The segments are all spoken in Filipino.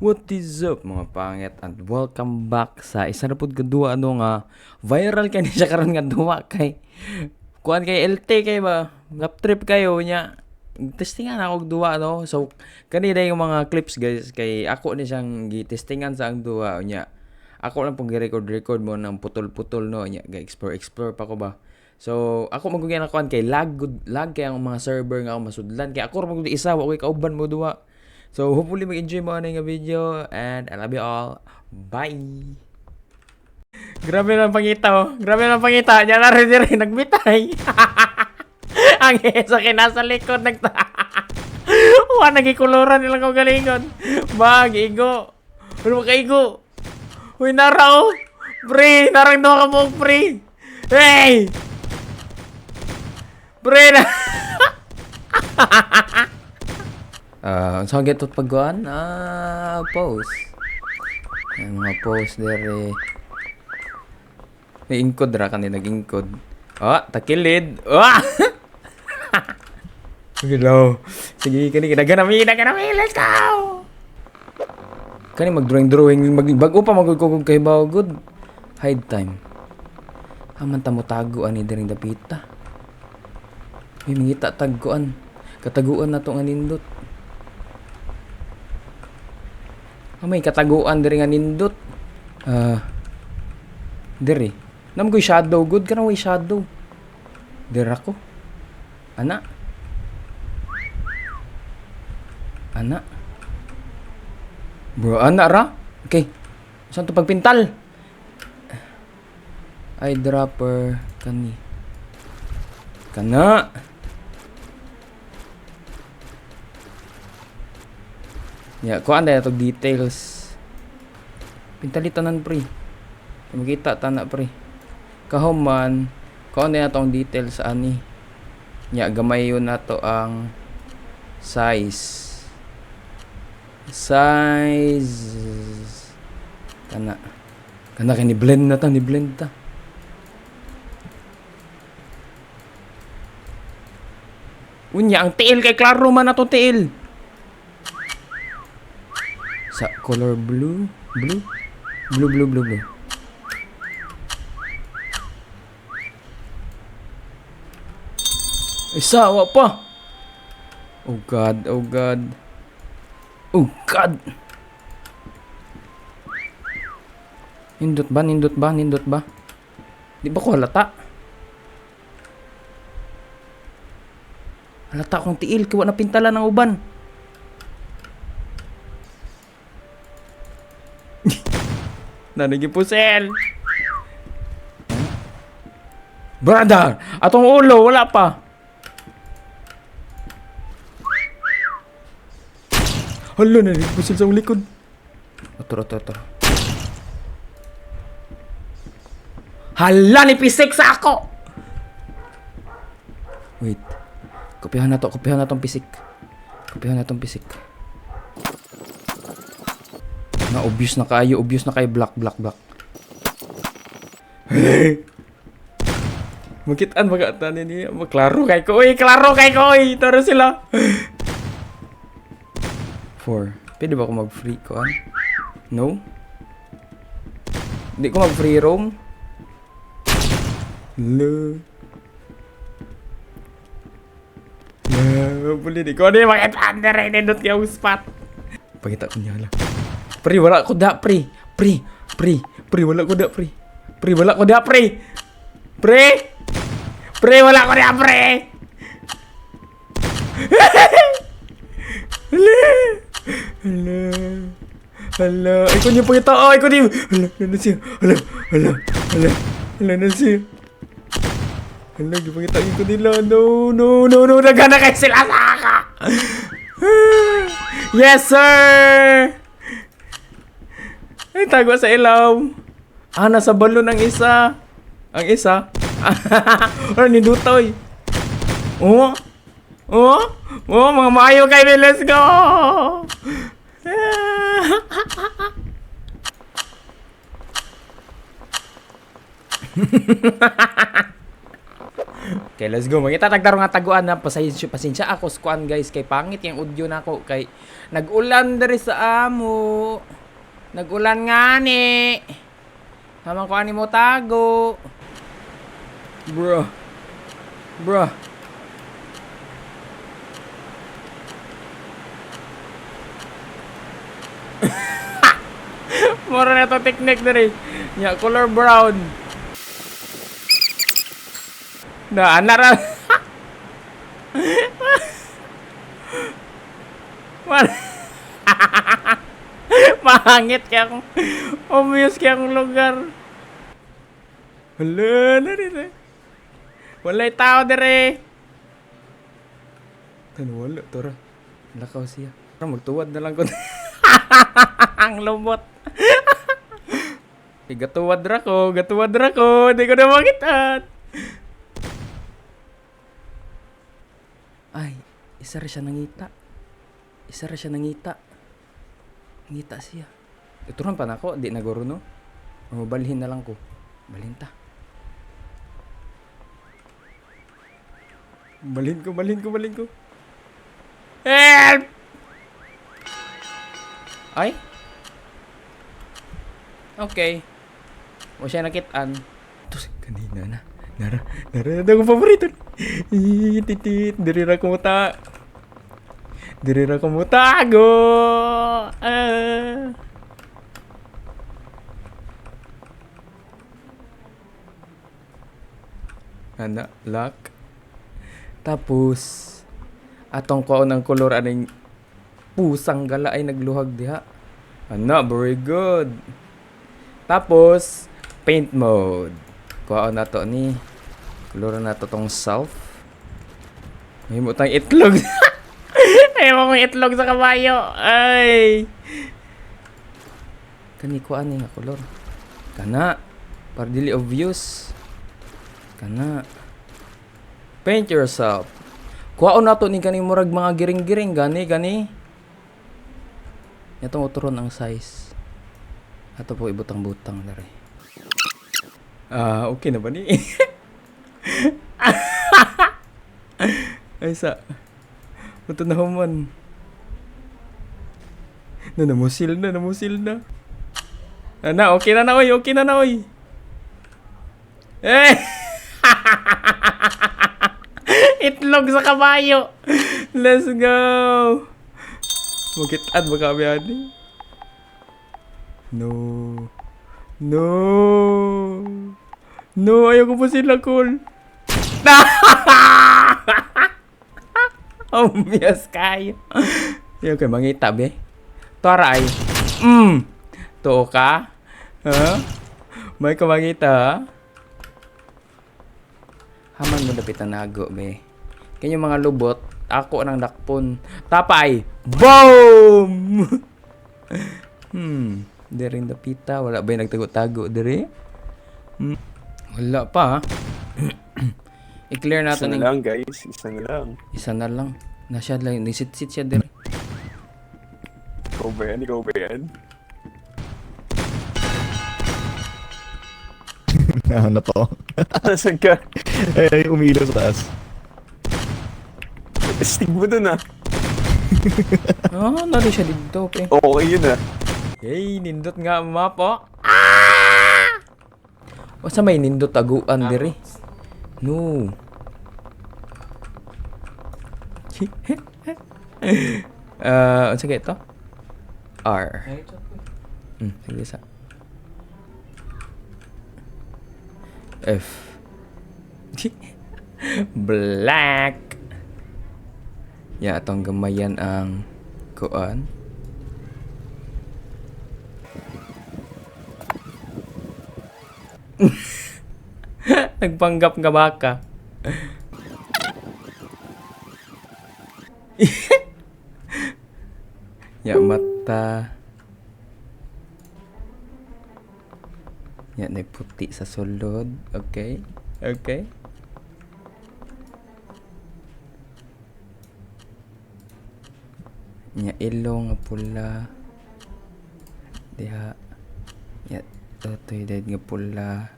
What is up mga pangit and welcome back sa isa na pud kadua nga viral kay ni siya karon nga duwa kay kuan kay LT kay ba ngap trip kayo nya testingan ako og duwa no. So kani day yung mga clips guys kay ako ni siyang gitestingan sa ang duwa nya. Ako lang pong gi-record mo ng putol-putol no nya ga-explore pa ko ba. So ako magugyan na kuan kay lag kay ang mga server nga ako masudlan kay ako ra magud isa wa koy kauban mo duwa. So, hopefully mag-enjoy mo na yung video and I love you all. Bye! Grabe lang pangita oh. Grabe lang pangita. Diyan na rin nagbitay. Ang isa kinasa likod nagta. Wa nagikuluran nilang kagalingon. Bag, igo. Ano ka igo? Uy, naraw. Pre, narang doon ka mo, pre. Hey! Pre na. So get to pagkuan post. Ang mga post there may ingkod ra kanina nag-ingkod. Takilid. Hello. Sige kani kinaganami let's go. Kani mag-drawing bago pa magkukog kay bawo good. Hide time. Aman ta mo tago ani diring dapita. May mangita tagkuan. Kataguan na to nga nindot. May kataguan diri nga nindot. Diri. Nam ko'y shadow good ka na way shadow. Diri ako. Ana. Bro, ana ra. Okay. Saan to pagpintal? Eyedropper kani. Kana. Ya, kuan na itong details. Pintalitan pre. Makita tana pre. Kahuman, kuan na itong details ani. Ya, gamay yun na to ang size. Kana kay ni blend na ta, ni blend ta. Unya ang tiil kay klaro man na to tiil. Sa color blue. Isa wa pa. Oh god. Nindot ba? Di ba ko halata? Halata akong tiil kiwa na pintala ng uban. Nanagipusel. Brother, atong ulo wala pa. Hala, nanagipusel sa likod. Otor. Hala, nipisik sa ako. Wait. Kopihan na tong pisik. Na obvious na kayo black. Makitaan magatan niya. Klaro kay ko. Tara sila. 4. Pwede ba ako mag-free ko? No? Hindi ko mag-free roam. Hello. Boleh di ko ni makitaan na rin. Nindot yung spot. Pakita ko niya lang. Pre, wala ko da, pre. Wala ko da, pre. Pre, wala ko da, pre. Hala. Ikaw niya pakita. Ikaw niya. Hala, na siya. Hala, gipakita ko nila. No. Nagana kayo sila sa aka. Yes, sir. Ay, tago sa ilaw. Nasa balon ang isa. Nindutoy. Mga maayo kayo. Let's go. Okay. Okay, let's go. Magita tagdaro nga taguan na pasensya ako skuan guys kay pangit yung audio nako kay nag-ulan diri sa amo. Nag-ulan nga ni. Hamang ko ani mo tago. Bro. Bro. Mura na to technique diri. Nya color brown. Na anara. Mahangit kaya akong obvious kaya akong lugar. Wala na rin eh. Wala'y tao dire. Wala, tora. Lakaw siya. Magtuwad na lang ko. Ang lumot. Gatuwad ra ko. Hindi ko na makitaan. Ay, isa rin siya nangita. Ngita siya. Ituron pa na ako. Di naguro no. Balhin na lang ko. Balhin ta. Balhin ko. Help! Ay? Okay. O siya nakitaan. Ito kanina na. Nara na akong paborito. Titit. Diri ra ko mo tago. Ana, lock. Tapos, atong kuha ng kolor aning pusang gala ay nagluhag diha. Ana, very good. Tapos, paint mode. Kuha na to ni. Kolor na to tong self. May mutang itlog. Ayaw mo itlog sa kabayo. Ay. Kani kuha ni nga kolor. Kana. Para dili obvious. Kana. Paint yourself. Kuha na to ni kani murag mga giring-giring. Gani. Itong uturon ang size. Ato po ibutang-butang dari. Okay na ba ni? Ay sa. Ito na human. Namusil na. Okay na na oy. Eh! Itlog sa kabayo. Let's go. Magkitad ba kami ani? No, ayaw ko pa sila cool. Obvious kayo. Ayaw kayo mangita be. Tora ay. To ka? Ha? May ka mangita ha? Haman mo dapit na nago be. Kanya mga lubot. Ako nang dakpon. Tapay. Boom! Diri rin dapita. Wala ba yung nagtago-tago diri? Wala pa ha. I-clear natin. Isa na lang guys. Isa na lang. Nasya lang. Nisit-sit siya diri. Ikaw ba yan? Ano to? Nasaan ka? Ay, umiilaw sa taas. Stig mo dun ah. Nari siya dito, pre. Okay yun ah. Hey, nindot nga map, oh. O sa may nindot taguan diri. No. Sige ito. R. Sige sa. F. Black. Ya, atong gamayan ang kuan. Nagpanggap nga baka. Ya, mata. Ya, na puti sa sulod. Okay. Ya, ilong nga pula. Diha. Ya, totoy dahil nga pula.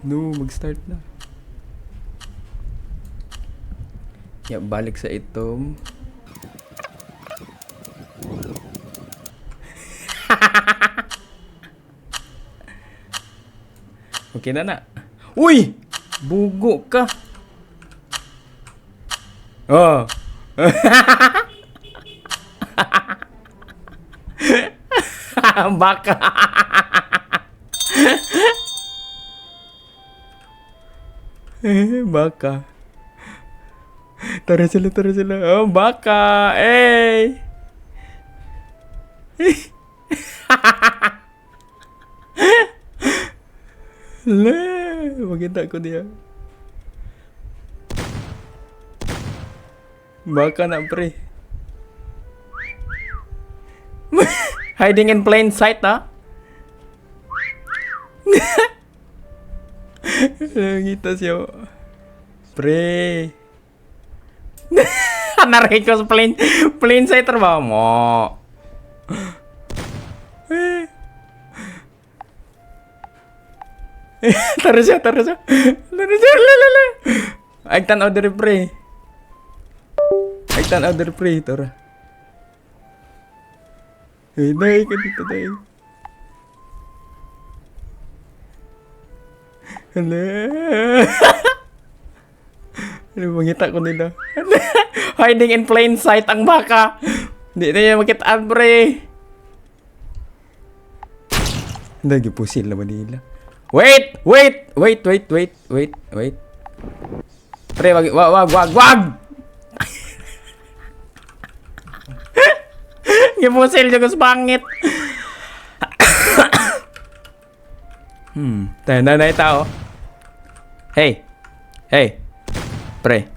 No, mag-start na. Ya, balik sa itom. Okay na. Uy! Bugo ka. Oh. Baka. Baka. Tara sila. Oh, baka. Eh. Le, makita ko dia. Baka na, pre. Hiding in plain sight, ha? Nakita siya. Pre. Naray ko sa plain sight ba mo? Tara siya. Lala. Agtan order pre. Tara. Dahil ka dito, dahil. Hala. Ano, mangita ko nila. Hiding in plain sight ang baka. Hindi na yung makitaan, pre. Lagi pusil naman nila. Wait! Pre, wag! Gipusil juga sebangit. Tayo na tao. Hey. Pre.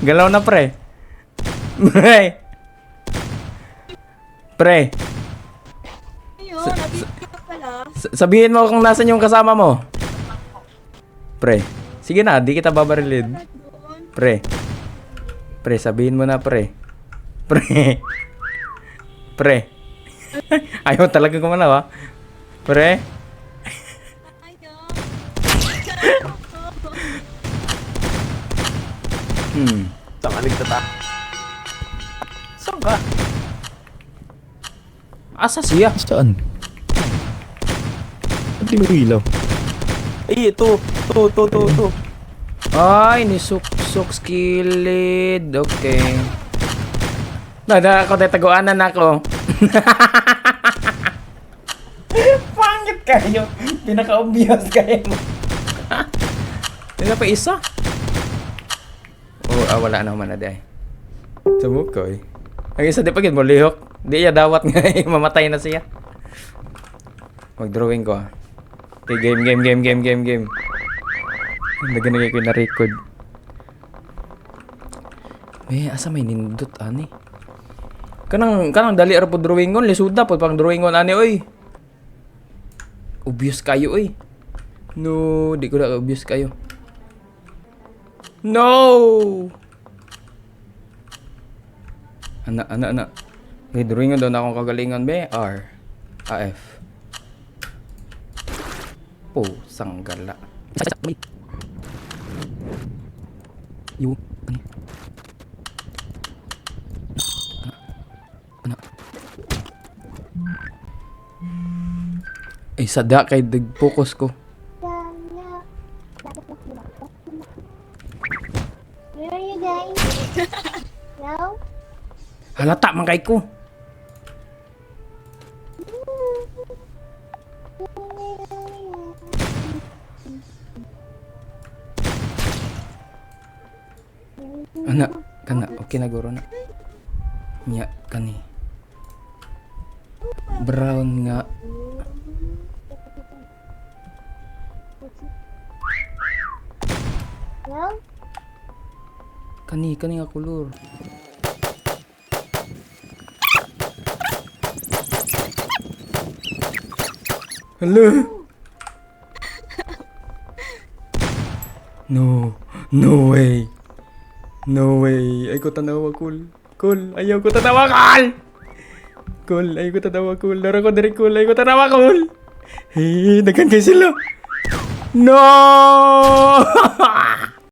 Galaw na pre. Pre. Ayun, nabibigyan ka pala. Sabihin mo kung nasan yung kasama mo. Pre. Sige na, di kita babarilin. Doon. Pre, sabihin mo na pre. Ayaw talaga kumalaw ha. Pre. Ayun. Tangalig na ta. Saan ka? Asa siya? Saan? Hindi mo ilaw. Eh, ito. Ay, ni Suksok skilled. Okay. Nada ako taguanan ako. Pangit kayo. Pinaka-obvious kayo. Hindi pa isa. Oh, wala naman na day. Sumukoy. Ang isa di pagin mo lihok. Di ya dawat nga mamatay na siya. Mag-drawing ko. Okay, game. Nagana ko na record. Asa may nindot ani? Kanang dali ra po drawingon, lisuda po pang drawingon ani oy. Obvious kayo oy. No, di ko na obvious kayo. No! Ana. May drawingon daw na akong kagalingan be. AF. Sanggala. Yo, ano? Sada kay focus ko. Where are you guys? Hello? Halata man kay ko. Kana okay na guro na. Nya kani. Brown nga. Hello? Kani nga kulor. Hello. No way. Ay ko tanawa cool. Ayaw ko tanawa cool. Ayaw ko tanawa cool. Laro ko direct cool. Ayaw ko tanawa cool. Hey, dagan kayo sila. No!